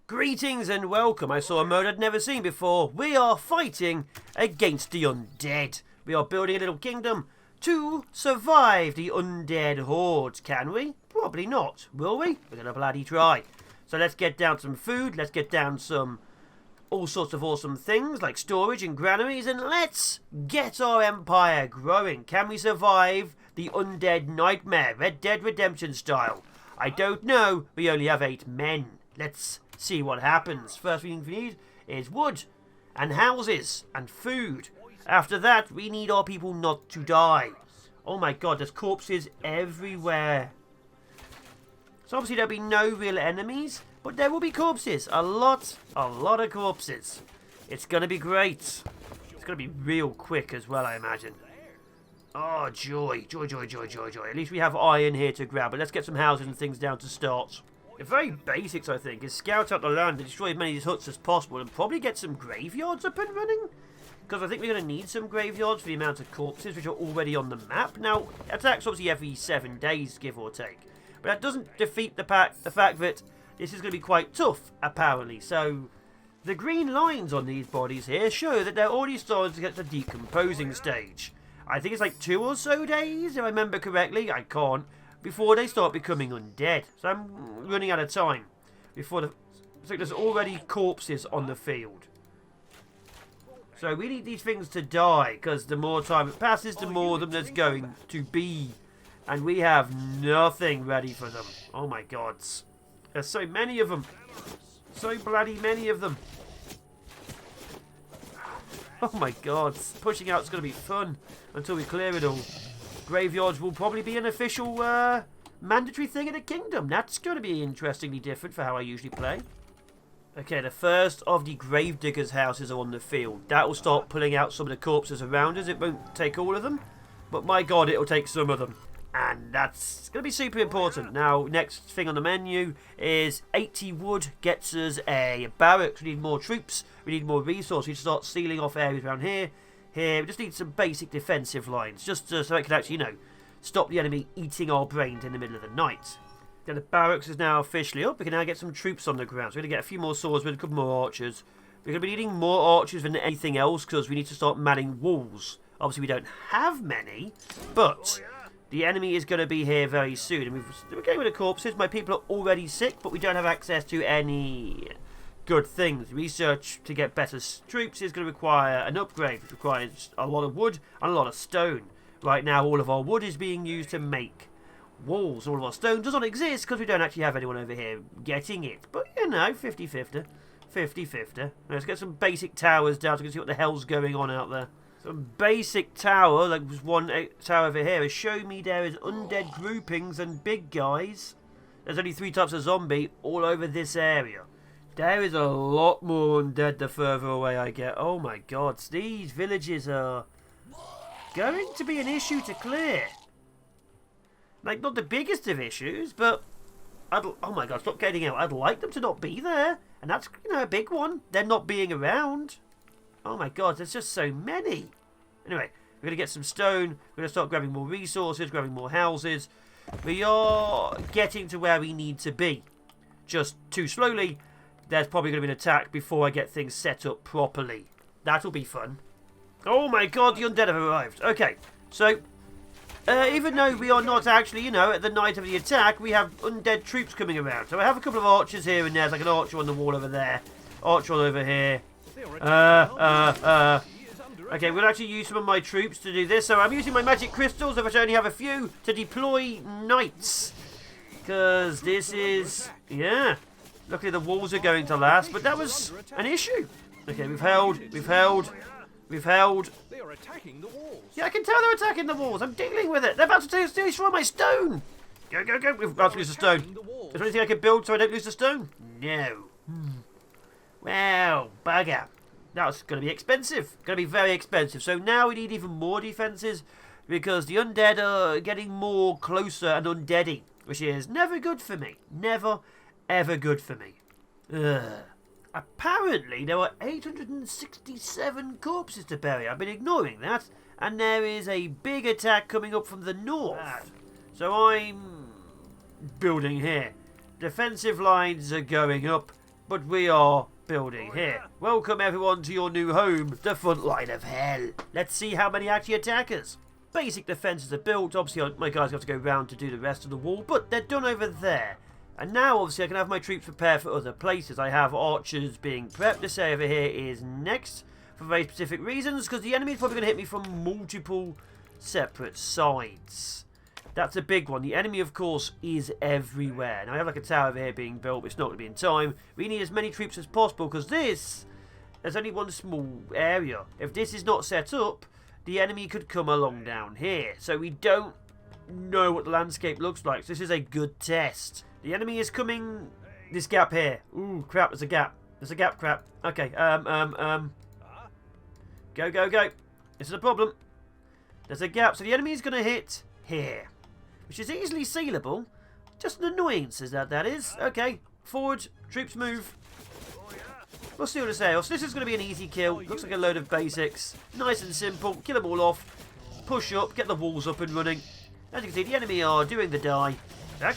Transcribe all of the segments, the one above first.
Greetings and welcome. I saw a mode I'd never seen before. We are fighting against the undead. We are building a little kingdom to survive the undead hordes. Can we? Probably not. Will we? We're going to bloody try. So let's get down some food. Let's get down some all sorts of awesome things like storage and granaries. And let's get our empire growing. Can we survive the undead nightmare? Red Dead Redemption style. I don't know. We only have 8 men. Let's see what happens. First thing we need is wood and houses and food. After that, we need our people not to die. Oh my god, there's corpses everywhere. So obviously there'll be no real enemies, but there will be corpses. A lot of corpses. It's going to be great. It's going to be real quick as well, I imagine. Oh, joy. Joy, joy, joy, joy, joy. At least we have iron here to grab, but let's get some houses and things down to start. The very basics, I think, is scout out the land and destroy as many of these huts as possible and probably get some graveyards up and running. Because I think we're going to need some graveyards for the amount of corpses which are already on the map. Now, attacks obviously every 7 days, give or take. But that doesn't defeat the fact that this is going to be quite tough, apparently. So, the green lines on these bodies here show that they're already starting to get to the decomposing stage. I think it's like 2 or so days, if I remember correctly. I can't. Before they start becoming undead. So I'm running out of time. So there's already corpses on the field. So we need these things to die, because the more time it passes, the more of them there's going to be. And we have nothing ready for them. Oh my god. There's so many of them. So bloody many of them. Oh my god. Pushing out is going to be fun until we clear it all. Graveyards will probably be an official mandatory thing in a kingdom. That's going to be interestingly different for how I usually play. Okay, the first of the gravediggers' houses are on the field. That will start pulling out some of the corpses around us. It won't take all of them, but my god, it'll take some of them. And that's going to be super important. Now, next thing on the menu is 80 wood gets us a barracks. We need more troops. We need more resources. We need to start sealing off areas around here. Here, we just need some basic defensive lines, just so it can actually, stop the enemy eating our brains in the middle of the night. Then the barracks is now officially up. We can now get some troops on the ground. So we're going to get a few more swordsmen, a couple more archers. We're going to be needing more archers than anything else because we need to start manning walls. Obviously, we don't have many, but the enemy is going to be here very soon. And we're going with the corpses. My people are already sick, but we don't have access to any good things. Research to get better troops is going to require an upgrade, which requires a lot of wood and a lot of stone. Right now, all of our wood is being used to make walls. All of our stone does not exist because we don't actually have anyone over here getting it. But, 50-50. 50-50. Let's get some basic towers down so we can see what the hell's going on out there. Some basic tower, like there's one tower over here, is show me there is undead groupings and big guys. There's only 3 types of zombie all over this area. There is a lot more undead the further away I get. Oh my god, these villages are going to be an issue to clear. Like, not the biggest of issues, but oh my god, stop getting out. I'd like them to not be there. And that's, a big one. They're not being around. Oh my god, there's just so many. Anyway, we're going to get some stone. We're going to start grabbing more resources, grabbing more houses. We are getting to where we need to be. Just too slowly. There's probably going to be an attack before I get things set up properly. That'll be fun. Oh my god, the undead have arrived. Okay, so even though we are not actually, at the night of the attack, we have undead troops coming around. So I have a couple of archers here and there's like an archer on the wall over there. Archer over here. Okay, we'll actually use some of my troops to do this. So I'm using my magic crystals, of which I only have a few, to deploy knights. Because this is, luckily the walls are going to last, but that was an issue. Okay, we've held. They are attacking the walls. Yeah, I can tell they're attacking the walls. I'm dealing with it. They're about to destroy my stone. Go, go, go. We're about to lose the stone. Is there anything I can build so I don't lose the stone? No. Well, bugger. That's going to be expensive. Going to be very expensive. So now we need even more defences because the undead are getting more closer and undeading, which is never good for me. Never, ever good for me. Ugh. Apparently, there were 867 corpses to bury. I've been ignoring that. And there is a big attack coming up from the north. So I'm building here. Defensive lines are going up. but we are building here. Welcome everyone to your new home, the front line of hell. Let's see how many actually attack us. Basic defences are built. Obviously my guys have to go round to do the rest of the wall, but they're done over there. And now obviously I can have my troops prepare for other places. I have archers being prepped. This area over here is next for very specific reasons, because the enemy is probably going to hit me from multiple separate sides. That's a big one. The enemy, of course, is everywhere. Now, I have like a tower over here being built, but it's not going to be in time. We need as many troops as possible, because there's only one small area. If this is not set up, the enemy could come along down here. So we don't know what the landscape looks like. So this is a good test. The enemy is coming this gap here. Ooh, crap, there's a gap. There's a gap, crap. Okay, Go, go, go. This is a problem. There's a gap, so the enemy is going to hit here, which is easily sealable. Just an annoyance, is that is. Okay, forward, troops move. We'll see what it says. So this is going to be an easy kill. Looks like a load of basics. Nice and simple. Kill them all off. Push up, get the walls up and running. As you can see, the enemy are doing the die. They're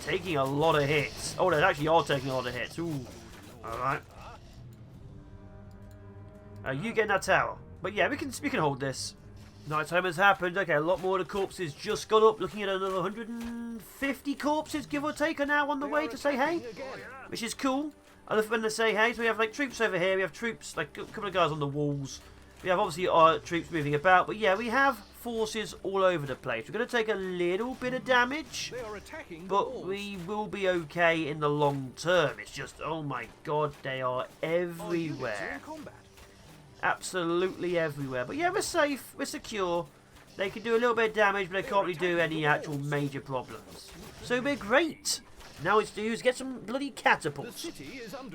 taking a lot of hits. Oh, they actually are taking a lot of hits. Ooh. Alright. You get in that tower. But yeah, we can hold this. Nighttime has happened. Okay, a lot more of the corpses just got up. Looking at another 150 corpses, give or take, are now on the way to say hey. Which is cool. I love when they say hey. So we have like troops over here. We have troops, like a couple of guys on the walls. We have obviously our troops moving about. But yeah, we have forces all over the place. We're going to take a little bit of damage. But we will be okay in the long term. It's just, oh my god, they are everywhere. Absolutely everywhere. But yeah, we're safe. We're secure. They can do a little bit of damage, but they can't really do any actual major problems. So we're great. Now it's to do is get some bloody catapults.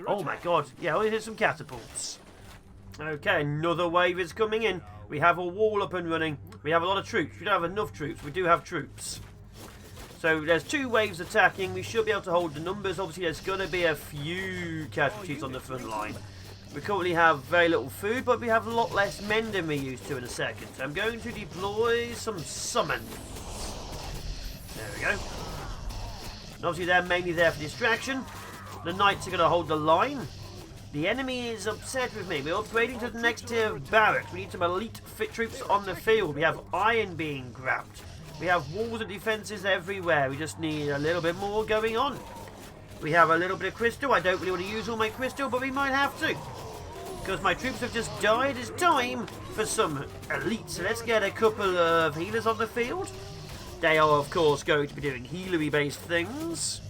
Oh my god. Yeah, we'll hit some catapults. Okay, another wave is coming in. We have a wall up and running. We have a lot of troops. We don't have enough troops. We do have troops. So there's 2 waves attacking. We should be able to hold the numbers. Obviously, there's going to be a few casualties on the front line. We currently have very little food, but we have a lot less men than we used to in a second. So I'm going to deploy some summons. There we go. And obviously they're mainly there for distraction. The knights are going to hold the line. The enemy is upset with me. We're upgrading to the next tier of barracks. We need some elite fit troops on the field. We have iron being grabbed. We have walls and defences everywhere. We just need a little bit more going on. We have a little bit of crystal. I don't really want to use all my crystal, but we might have to. Because my troops have just died. It's time for some elite. So let's get a couple of healers on the field. They are, of course, going to be doing healery-based things.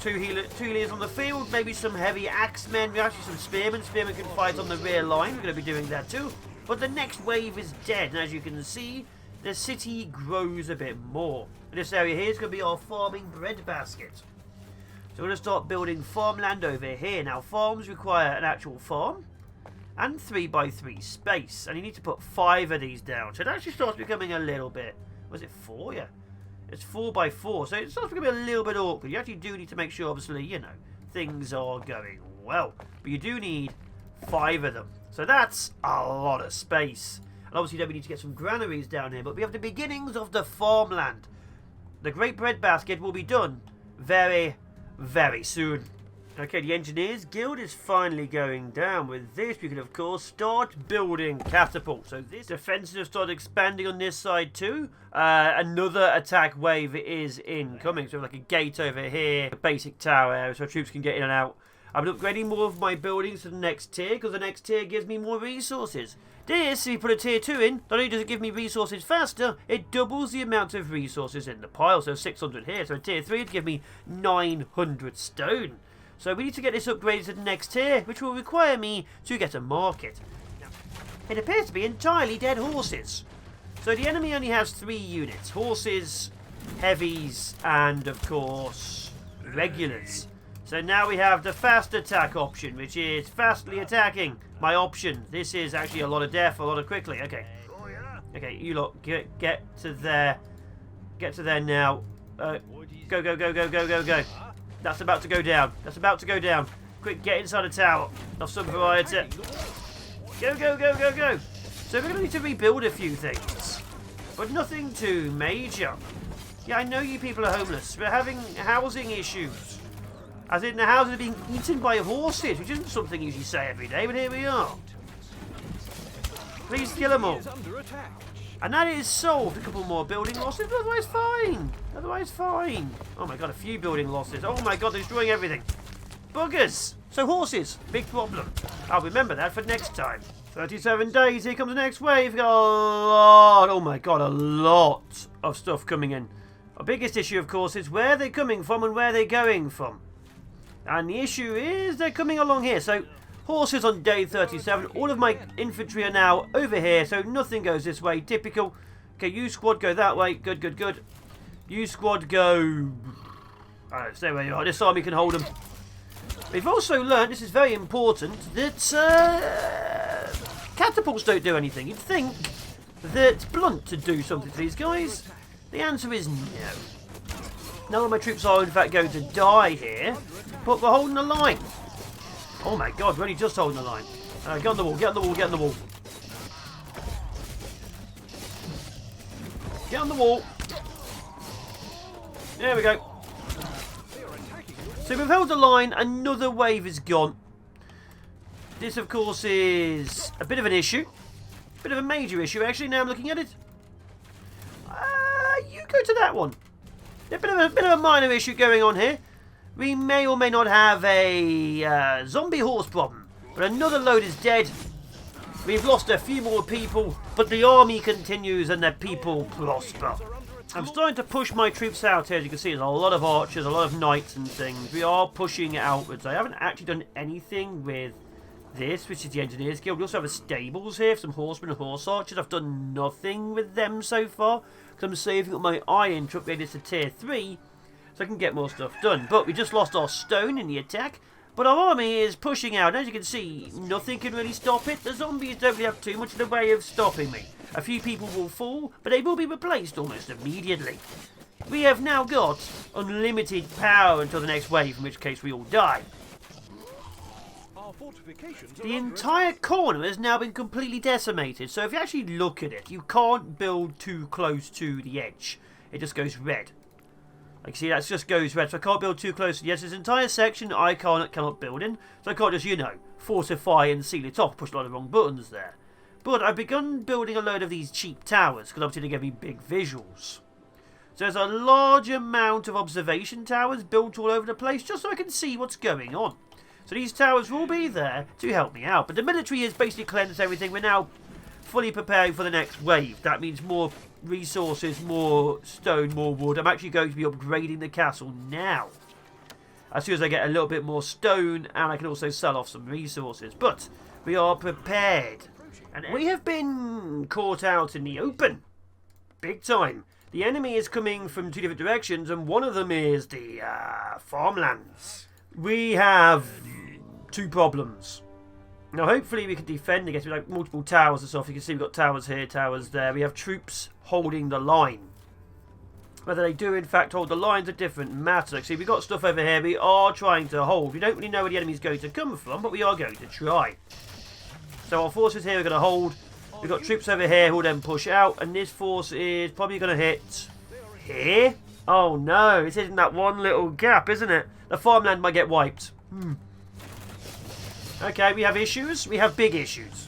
Two healers on the field. Maybe some heavy axemen. We actually some spearmen. Spearmen can fight on the rear line. We're going to be doing that too. But the next wave is dead. And as you can see, the city grows a bit more. And this area here is going to be our farming breadbasket. So we're going to start building farmland over here. Now, farms require an actual farm and 3x3 space. And you need to put 5 of these down. So it actually starts becoming a little bit... Was it 4? Yeah. It's 4x4. So it starts becoming a little bit awkward. You actually do need to make sure, obviously, you know, things are going well. But you do need 5 of them. So that's a lot of space. And obviously then we need to get some granaries down here. But we have the beginnings of the farmland. The great breadbasket will be done very, very soon. Okay, the Engineers Guild is finally going down. With this, we can, of course, start building catapults. So this defences have started expanding on this side too. Another attack wave is incoming. So like a gate over here, a basic tower area so troops can get in and out. I'm upgrading more of my buildings to the next tier because the next tier gives me more resources. This, if you put a tier 2 in, not only does it give me resources faster, it doubles the amount of resources in the pile. So 600 here. So a tier 3 would give me 900 stone. So we need to get this upgraded to the next tier, which will require me to get a market. Now, it appears to be entirely dead horses. So the enemy only has 3 units. Horses, heavies, and of course, regulars. So now we have the fast attack option, which is fastly attacking. My option. This is actually a lot of death, a lot of quickly. Okay. Okay, you lot, get to there. Get to there now. Go, go, go, go, go, go, go. That's about to go down. That's about to go down. Quick, get inside the tower. Of some variety. Go, go, go, go, go. So we're going to need to rebuild a few things. But nothing too major. Yeah, I know you people are homeless. We're having housing issues. As in, the houses are being eaten by horses, which isn't something you usually say every day, but here we are. Please kill them all. And that is solved. A couple more building losses, but otherwise fine. Otherwise fine. Oh my god, a few building losses. Oh my god, they're destroying everything. Buggers. So horses, big problem. I'll remember that for next time. 37 days, here comes the next wave. Got a lot, oh my god, a lot of stuff coming in. Our biggest issue, of course, is where they're coming from and where they're going from. And the issue is they're coming along here. So horses on day 37. All of my infantry are now over here, so nothing goes this way. Typical. Okay, you squad go that way. Good, good, good. You squad go... stay where you are. This army can hold them. We've also learned, this is very important, that catapults don't do anything. You'd think that blunt to do something to these guys. The answer is no. None of my troops are in fact going to die here, but we're holding the line. Oh my god, we're only just holding the line. Get on the wall, get on the wall, get on the wall. Get on the wall. There we go. So we've held the line, another wave is gone. This of course is a bit of an issue. Bit of a major issue actually, now I'm looking at it. You go to that one. A bit of a minor issue going on here. We may or may not have a zombie horse problem, but another load is dead. We've lost a few more people, but the army continues and the people prosper. I'm starting to push my troops out here. As you can see, there's a lot of archers, a lot of knights and things. We are pushing outwards. I haven't actually done anything with this, which is the Engineers Guild. We also have a stables here for some horsemen and horse archers. I've done nothing with them so far, because I'm saving up my iron to upgrade this to tier 3, so I can get more stuff done. But we just lost our stone in the attack. But our army is pushing out. As you can see, nothing can really stop it. The zombies don't really have too much in the way of stopping me. A few people will fall, but they will be replaced almost immediately. We have now got unlimited power until the next wave, in which case we all die. The entire corner has now been completely decimated. So if you actually look at it, you can't build too close to the edge. It just goes red. Like, see, that just goes red, so I can't build too close to the edge. This entire section I cannot build in, so I can't just, you know, fortify and seal it off. Push a lot of wrong buttons there. But I've begun building a load of these cheap towers, because obviously they give me big visuals. So there's a large amount of observation towers built all over the place, just so I can see what's going on. So these towers will be there to help me out. But the military has basically cleansed everything. We're now fully preparing for the next wave. That means more resources, more stone, more wood. I'm actually going to be upgrading the castle now. As soon as I get a little bit more stone, and I can also sell off some resources. But we are prepared. And we have been caught out in the open. Big time. The enemy is coming from two different directions, and one of them is the farmlands. We have two problems. Now, hopefully we can defend against like multiple towers and stuff. You can see we've got towers here, towers there. We have troops holding the line. Whether they do, in fact, hold the line's a different matter. See, we've got stuff over here we are trying to hold. We don't really know where the enemy's going to come from, but we are going to try. So our forces here are going to hold. We've got troops over here who will then push out. And this force is probably going to hit here. Oh, no. It's in that one little gap, isn't it? The farmland might get wiped. Okay, we have issues. We have big issues.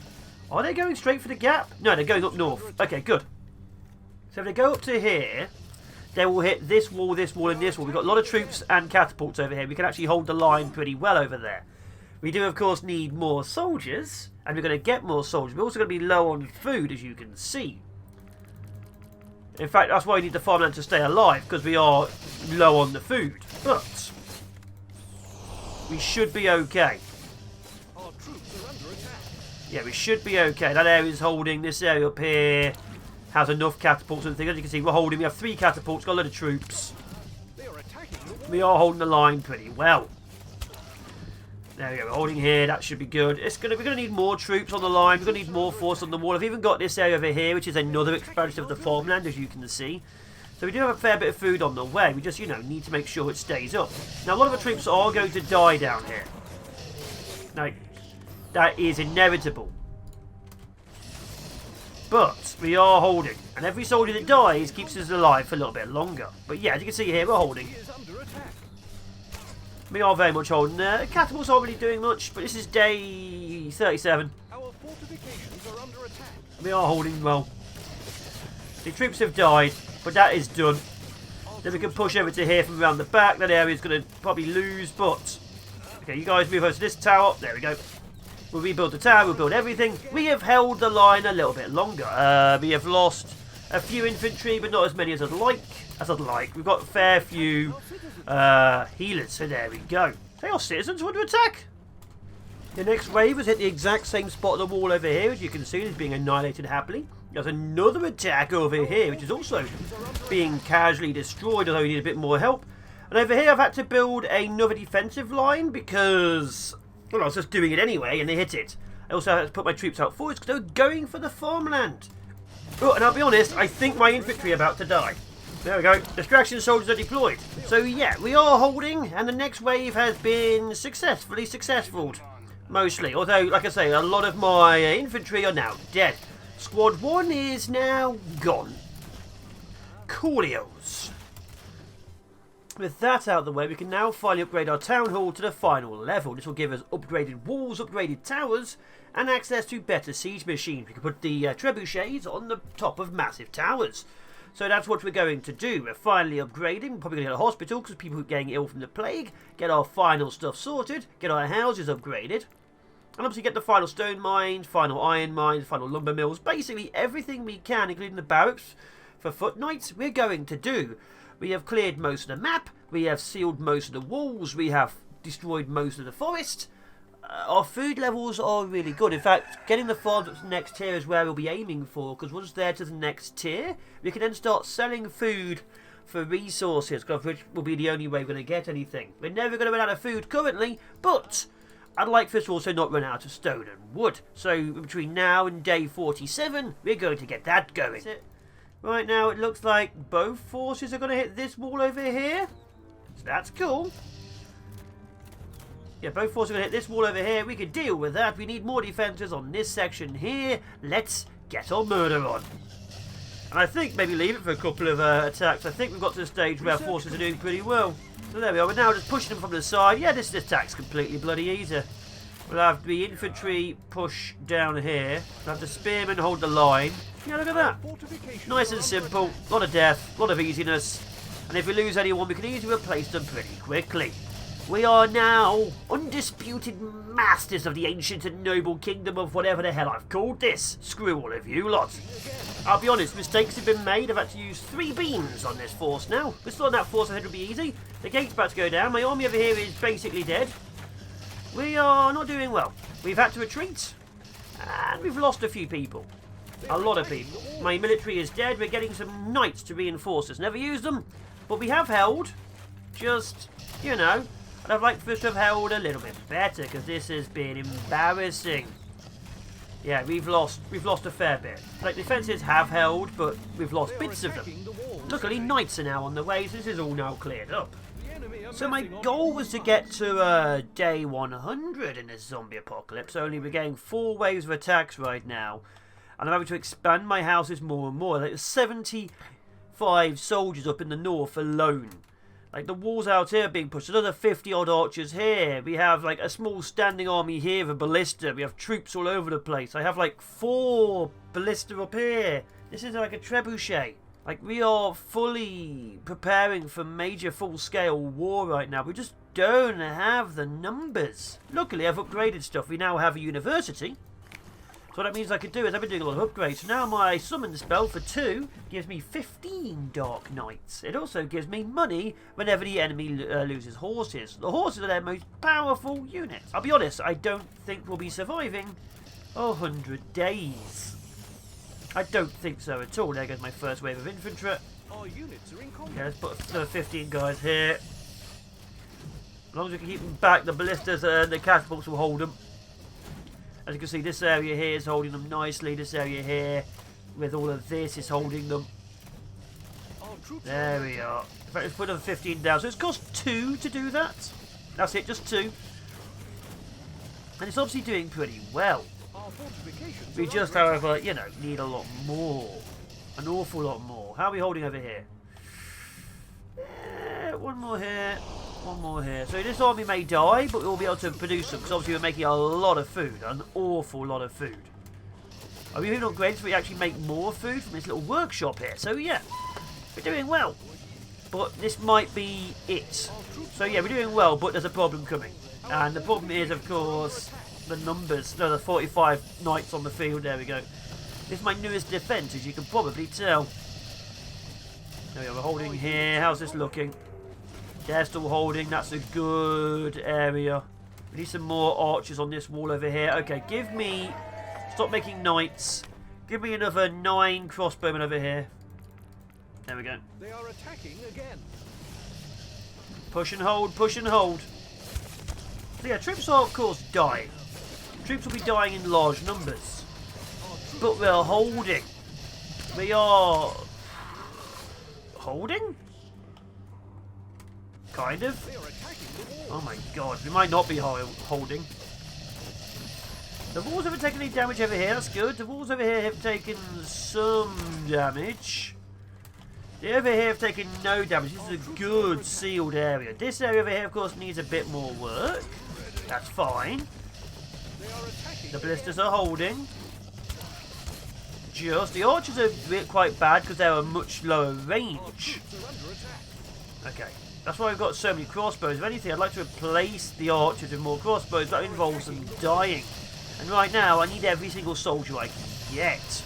Are they going straight for the gap? No, they're going up north. Okay, good. So if they go up to here, they will hit this wall, and this wall. We've got a lot of troops and catapults over here. We can actually hold the line pretty well over there. We do, of course, need more soldiers, and we're going to get more soldiers. We're also going to be low on food, as you can see. In fact, that's why we need the farmland to stay alive, because we are low on the food. But we should be okay. Yeah, we should be okay. That area is holding. This area up here has enough catapults and things. As you can see, we're holding. We have 3 catapults, got a lot of troops. We are holding the line pretty well. There we go, we're holding here. That should be good. We're going to need more troops on the line. We're going to need more force on the wall. I've even got this area over here, which is another expansion of the farmland, as you can see. So we do have a fair bit of food on the way. We just, you know, need to make sure it stays up. Now, a lot of the troops are going to die down here. Now, that is inevitable. But we are holding. And every soldier that dies keeps us alive for a little bit longer. But yeah, as you can see here, we're holding. We are very much holding there. Catapults aren't really doing much, but this is day 37. Our fortifications are under attack. We are holding well. The troops have died, but that is done. Then we can push over to here from around the back. That area is going to probably lose, but... Okay, you guys move over to this tower. There we go. We'll rebuild the tower, we'll build everything. We have held the line a little bit longer. We have lost a few infantry, but not as many as I'd like. We've got a fair few healers, so there we go. Hey, our citizens are under attack. The next wave has hit the exact same spot on the wall over here. As you can see, it's being annihilated happily. There's another attack over here, which is also being casually destroyed, although we need a bit more help. And over here, I've had to build another defensive line because, well, I was just doing it anyway, and they hit it. I also had to put my troops out forwards because they were going for the farmland. Oh, and I'll be honest, I think my infantry are about to die. There we go. Distraction soldiers are deployed. So yeah, we are holding, and the next wave has been successful. Mostly. Although, like I say, a lot of my infantry are now dead. Squad 1 is now gone. Coolios. With that out of the way, we can now finally upgrade our town hall to the final level. This will give us upgraded walls, upgraded towers, and access to better siege machines. We can put the trebuchets on the top of massive towers. So that's what we're going to do. We're finally upgrading. We're probably going to get a hospital because people are getting ill from the plague. Get our final stuff sorted. Get our houses upgraded. And obviously get the final stone mines, final iron mines, final lumber mills. Basically everything we can, including the barracks for foot knights, we're going to do. We have cleared most of the map. We have sealed most of the walls. We have destroyed most of the forest. Our food levels are really good. In fact, getting the farms up to the next tier is where we'll be aiming for, because once they're to the next tier, we can then start selling food for resources, which will be the only way we're going to get anything. We're never going to run out of food currently, but I'd like for us to also not run out of stone and wood. So between now and day 47, we're going to get that going. Right now, it looks like both forces are going to hit this wall over here. So that's cool. Yeah, both forces are going to hit this wall over here. We can deal with that. We need more defences on this section here. Let's get our murder on. And I think maybe leave it for a couple of attacks. I think we've got to the stage where our forces are doing pretty well. So there we are. We're now just pushing them from the side. Yeah, this attack's completely bloody easy. We'll have the infantry push down here. We'll have the spearmen hold the line. Yeah, look at that. Nice and simple. A lot of death, a lot of easiness. And if we lose anyone, we can easily replace them pretty quickly. We are now undisputed masters of the ancient and noble kingdom of whatever the hell I've called this. Screw all of you lot. I'll be honest, mistakes have been made. I've had to use 3 beams on this force now. We're still on that force, I think it'll be easy. The gate's about to go down. My army over here is basically dead. We are not doing well. We've had to retreat. And we've lost a few people. A lot of people. My military is dead. We're getting some knights to reinforce us. Never used them. But we have held. Just, you know. And I'd like for us to have held a little bit better, because this has been embarrassing. Yeah, we've lost a fair bit. Like, defences have held, but we've lost bits of them. Luckily, knights are now on the way, so this is all now cleared up. So my goal was to get to day 100 in this zombie apocalypse, only we're getting 4 waves of attacks right now. And I'm having to expand my houses more and more. Like, there's 75 soldiers up in the north alone. Like, the walls out here are being pushed. Another 50-odd archers here. We have, like, a small standing army here of a ballista. We have troops all over the place. I have, like, 4 ballista up here. This is like a trebuchet. Like, we are fully preparing for major full-scale war right now. We just don't have the numbers. Luckily, I've upgraded stuff. We now have a university. So what that means I could do is I've been doing a lot of upgrades. So now my summon spell for 2 gives me 15 Dark Knights. It also gives me money whenever the enemy loses horses. The horses are their most powerful unit. I'll be honest, I don't think we'll be surviving 100 days. I don't think so at all. There goes my first wave of infantry. Our units are in combat. Okay, let's put the 15 guys here. As long as we can keep them back, the ballistas and the catapults will hold them. As you can see, this area here is holding them nicely. This area here, with all of this, is holding them. There we are. In fact, let's put another 15 down. So it's cost 2 to do that. That's it, just 2. And it's obviously doing pretty well. We just, however, you know, need a lot more. An awful lot more. How are we holding over here? 1 more here. One more here. So this army may die, but we'll be able to produce them because obviously we're making a lot of food, an awful lot of food. Are we even upgraded so we actually make more food from this little workshop here? So yeah, we're doing well. But this might be it. So yeah, we're doing well, but there's a problem coming. And the problem is, of course, the numbers. No, the 45 knights on the field. There we go. This is my newest defence, as you can probably tell. There we go, we're holding here. How's this looking? They're still holding. That's a good area. We need some more archers on this wall over here. Okay, give me... Stop making knights. Give me another 9 crossbowmen over here. There we go. They are attacking again. Push and hold, push and hold. So yeah, troops are of course dying. Troops will be dying in large numbers. But we're holding. We are... holding? Kind of. Oh my god, we might not be holding. The walls haven't taken any damage over here, that's good. The walls over here have taken some damage. The over here have taken no damage. This is a good sealed area. This area over here, of course, needs a bit more work. That's fine. The ballistas are holding. Just the archers are a bit quite bad because they're a much lower range. Okay, that's why we've got so many crossbows. If anything, I'd like to replace the archers with more crossbows. That involves them dying. And right now, I need every single soldier I can get.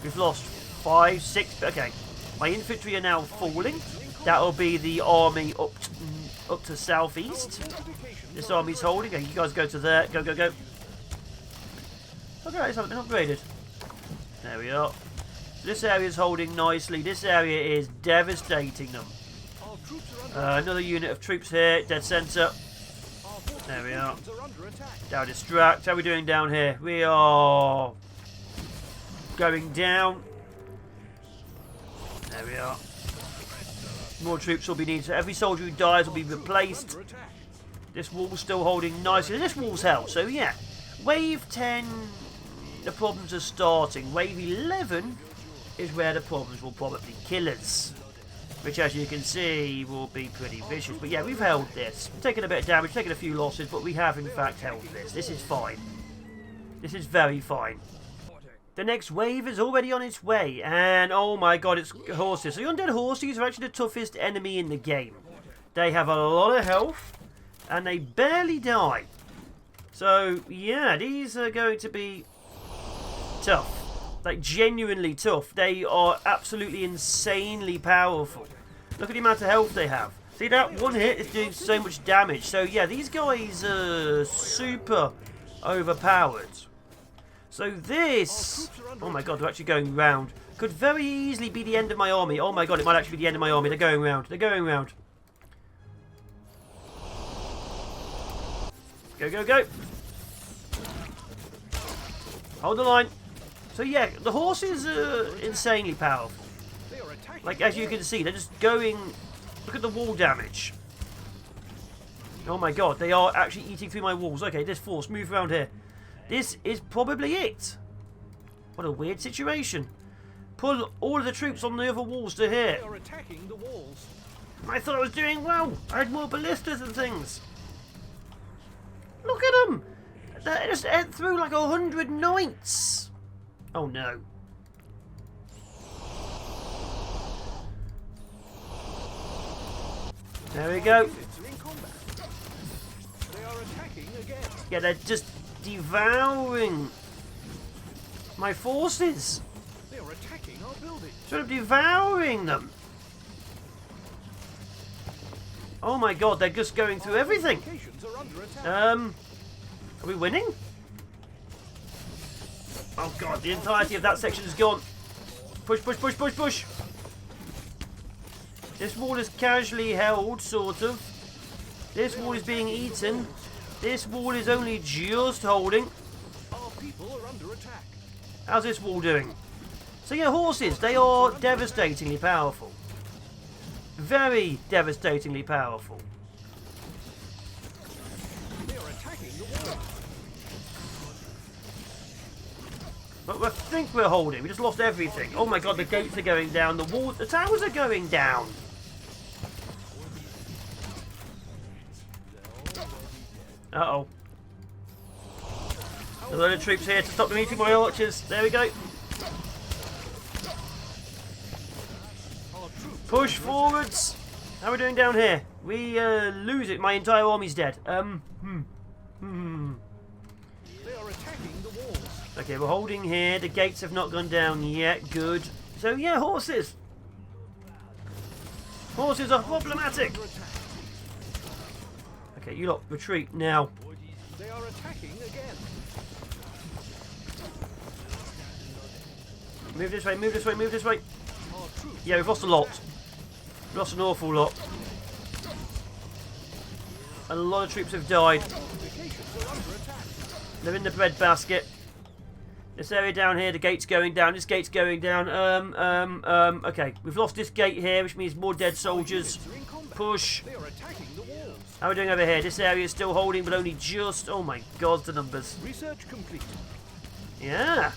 We've lost 5, 6... Okay, my infantry are now falling. That'll be the army up to southeast. This army's holding. Okay, you guys go to there. Go, go, go. Okay, it's been upgraded. There we are. This area's holding nicely. This area is devastating them. Another unit of troops here. Dead centre. There we are. Now distract. How are we doing down here? We are going down. There we are. More troops will be needed. So every soldier who dies will be replaced. This wall's still holding nicely. This wall's held. So yeah. Wave 10, the problems are starting. Wave 11 is where the problems will probably kill us. Which, as you can see, will be pretty vicious. But yeah, we've held this. We've taken a bit of damage, taken a few losses, but we have in fact held this. This is fine. This is very fine. The next wave is already on its way, and oh my god, it's horses. So the undead horses are actually the toughest enemy in the game. They have a lot of health, and they barely die. So yeah, these are going to be tough. Like, genuinely tough. They are absolutely insanely powerful. Look at the amount of health they have. See, that one hit is doing so much damage. So, yeah, these guys are super overpowered. So this... Oh, my God, they're actually going round. Could very easily be the end of my army. Oh, my God, it might actually be the end of my army. They're going round. They're going round. Go, go, go. Hold the line. So yeah, the horses are insanely powerful. Like, as you can see, they're just going... Look at the wall damage. Oh my god, they are actually eating through my walls. Okay, this force, move around here. This is probably it. What a weird situation. Pull all of the troops on the other walls to here. I thought I was doing well. I had more ballistas and things. Look at them. They just ate through like 100 knights. Oh no. There we go. Yeah, they're just devouring my forces. They are attacking our building. Sort of devouring them. Oh my god, they're just going through everything. Are we winning? Oh god, the entirety of that section is gone. Push, push, push, push, push. This wall is casually held, sort of. This wall is being eaten. This wall is only just holding. Our people are under attack. How's this wall doing? So yeah, horses, they are devastatingly powerful. Very devastatingly powerful. They are attacking the wall. But I think we're holding. We just lost everything. Oh my god, the gates are going down. The walls, the towers are going down. Uh-oh. There's a load of troops here to stop them eating my archers. There we go. Push forwards. How are we doing down here? We lose it. My entire army's dead. They are attacking the walls. Okay, we're holding here. The gates have not gone down yet. Good. So yeah, horses. Horses are problematic. Okay, you lot retreat now. They are attacking again. Move this way, move this way, move this way. Our troops Yeah, we've lost a lot. We've lost an awful lot. A lot of troops have died. fortifications are under attack. They're in the bread basket. This area down here, the gate's going down. This gate's going down. Okay, we've lost this gate here, which means more dead soldiers. Units are in combat. Push. They are attacking the walls. How are we doing over here? This area is still holding, but only just. Oh my god, the numbers. Research complete. Yeah.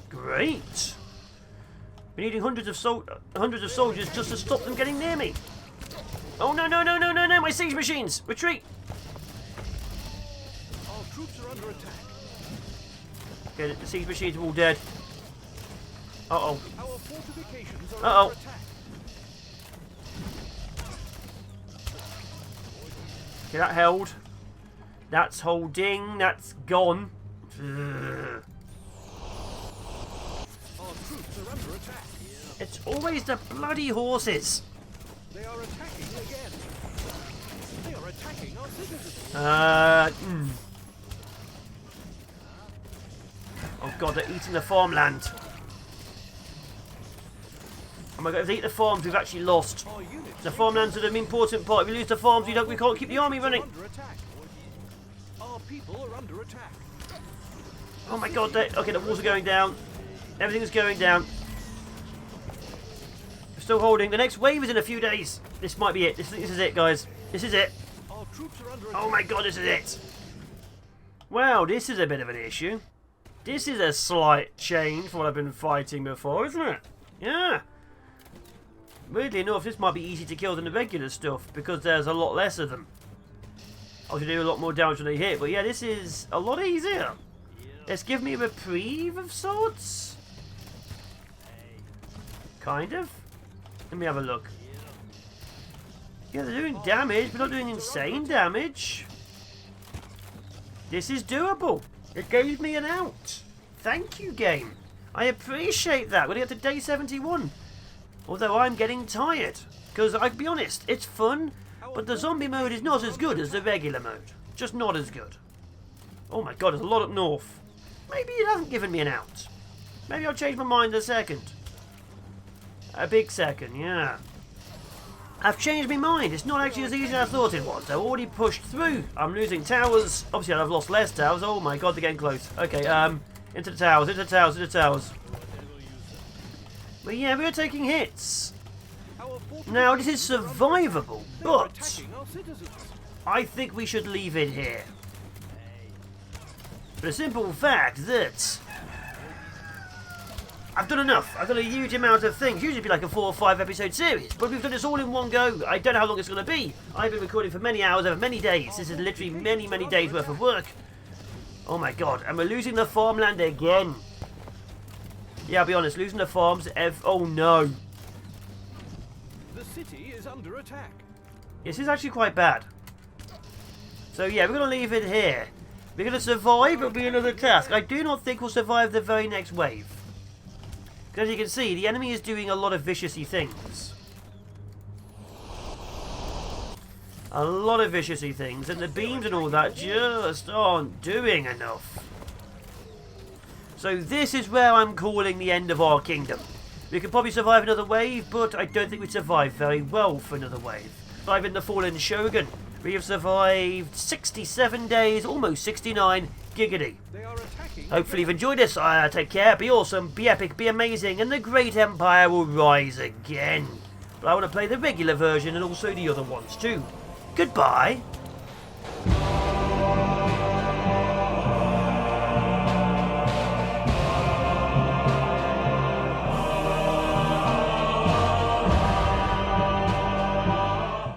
Great. We're needing hundreds of soldiers just to stop them getting near me. Oh no no no no no no! My siege machines! Retreat! Our troops are under attack. Okay, the siege machines are all dead. Uh-oh. Our fortifications are Uh-oh. under attack. Okay, that held. That's holding. That's gone. Ugh. Our troops are under attack. It's always the bloody horses. They are attacking again. They are attacking our citizens. Oh god, they're eating the farmland. Oh my god, if they eat the farms, we've actually lost. Our units The farmlands are the important part. If we lose the farms, we can't keep the army running. are under attack. Our people are under attack. Oh my god, okay, the walls are going down. Everything's going down. We're still holding. The next wave is in a few days. This might be it. This is it, guys. This is it. Our troops are under attack. Oh my god, this is it. Wow, this is a bit of an issue. This is a slight change from what I've been fighting before, isn't it? Yeah. Weirdly enough, this might be easy to kill than the regular stuff because there's a lot less of them. Obviously do a lot more damage when they hit, but yeah, this is a lot easier. It's given me a reprieve of sorts. Kind of. Let me have a look. Yeah, they're doing damage, but not doing insane damage. This is doable. It gave me an out. Thank you, game. I appreciate that. We're going to get to day 71. Although I'm getting tired. Because, I'll be honest, it's fun, but the zombie mode is not as good as the regular mode. Just not as good. Oh my god, there's a lot up north. Maybe it hasn't given me an out. Maybe I'll change my mind a second. A big second, yeah. I've changed my mind. It's not actually as easy as I thought it was. They're already pushed through. I'm losing towers. Obviously, I've lost less towers. Oh my god, they're getting close. Okay, into the towers, into the towers, into the towers. But yeah, we're taking hits. Now, this is survivable, but Attacking our citizens. I think we should leave it here. For the simple fact that I've done enough. I've done a huge amount of things. Usually it'd be like a 4 or 5 episode series, but we've done this all in one go. I don't know how long it's going to be. I've been recording for many hours over many days. This is literally many, many days worth of work. Oh my god, and we're losing the farmland again. Yeah, I'll be honest, losing the farms. Oh no. The city is under attack. This is actually quite bad. So yeah, we're going to leave it here. We're going to survive. It'll be another task. I do not think we'll survive the very next wave. Because as you can see, the enemy is doing a lot of vicious-y things. A lot of vicious-y things. And the beams and all that just aren't doing enough. So this is where I'm calling the end of our kingdom. We could probably survive another wave, but I don't think we'd survive very well for another wave. I've been the Fallen Shogun. We have survived 67 days, almost 69. Giggity. They are attacking. Hopefully you've enjoyed this. Take care, be awesome, be epic, be amazing, and the great empire will rise again. But I want to play the regular version and also the other ones too. Goodbye.